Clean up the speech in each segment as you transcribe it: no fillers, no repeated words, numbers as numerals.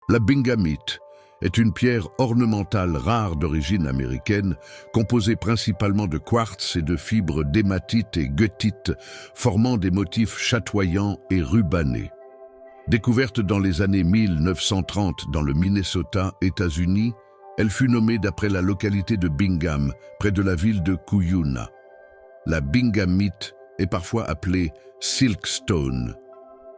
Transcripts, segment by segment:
La bingamite est une pierre ornementale rare d'origine américaine, composée principalement de quartz et de fibres d'hématite et goethite, formant des motifs chatoyants et rubanés. Découverte dans les années 1930 dans le Minnesota, États-Unis, elle fut nommée d'après la localité de Bingham, près de la ville de Cuyuna. La bingamite est parfois appelée silkstone,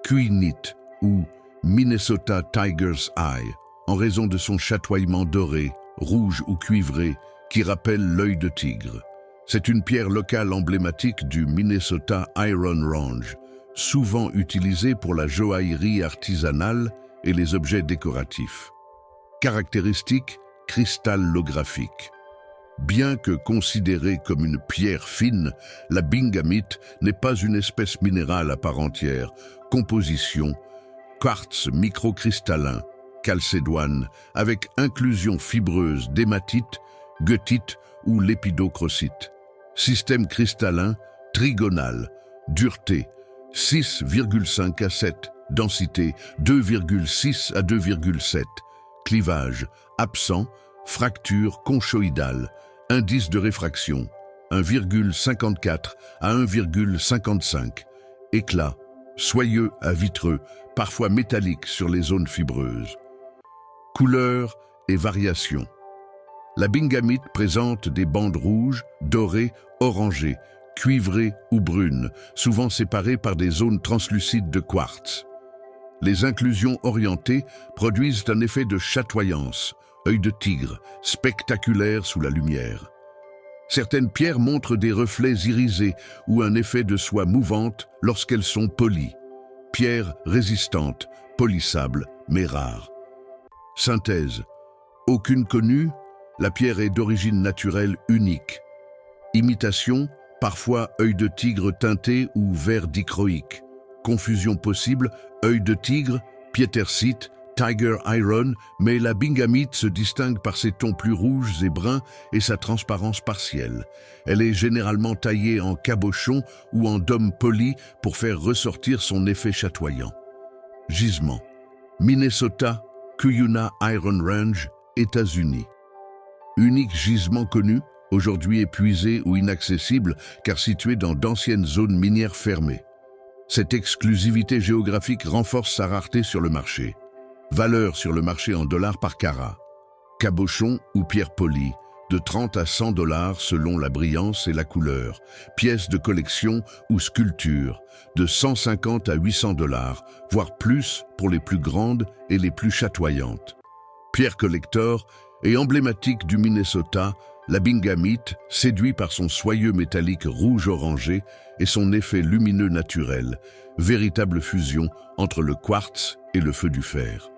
kuinite ou Minnesota Tiger's Eye, en raison de son chatoiement doré, rouge ou cuivré, qui rappelle l'œil de tigre. C'est une pierre locale emblématique du Minnesota Iron Range, souvent utilisée pour la joaillerie artisanale et les objets décoratifs. Caractéristiques cristallographiques. Bien que considérée comme une pierre fine, la bingamite n'est pas une espèce minérale à part entière. Composition: quartz microcristallin, chalcédoine, avec inclusion fibreuse d'hématite, goethite ou lépidochrocite. Système cristallin trigonal, dureté 6,5 à 7, densité 2,6 à 2,7, clivage absent, fracture conchoïdale, indice de réfraction 1,54 à 1,55, éclat soyeux à vitreux, parfois métallique sur les zones fibreuses. Couleur et variation. La bingamite présente des bandes rouges, dorées, orangées, cuivrées ou brunes, souvent séparées par des zones translucides de quartz. Les inclusions orientées produisent un effet de chatoyance, œil de tigre, spectaculaire sous la lumière. Certaines pierres montrent des reflets irisés ou un effet de soie mouvante lorsqu'elles sont polies. Pierre résistante, polissable, mais rare. Synthèse. Aucune connue, la pierre est d'origine naturelle unique. Imitation, parfois œil de tigre teinté ou vert dichroïque. Confusion possible, œil de tigre, piétersite, Tiger Iron, mais la bingamite se distingue par ses tons plus rouges et bruns et sa transparence partielle. Elle est généralement taillée en cabochon ou en dôme poli pour faire ressortir son effet chatoyant. Gisement. Minnesota, Cuyuna Iron Range, États-Unis. Unique gisement connu, aujourd'hui épuisé ou inaccessible car situé dans d'anciennes zones minières fermées. Cette exclusivité géographique renforce sa rareté sur le marché. Valeur sur le marché en dollars par carat. Cabochon ou pierre polie, de 30 à 100 dollars selon la brillance et la couleur. Pièce de collection ou sculpture, de 150 à 800 dollars, voire plus pour les plus grandes et les plus chatoyantes. Pierre collector et emblématique du Minnesota, la bingamite séduit par son soyeux métallique rouge-orangé et son effet lumineux naturel, véritable fusion entre le quartz et le feu du fer.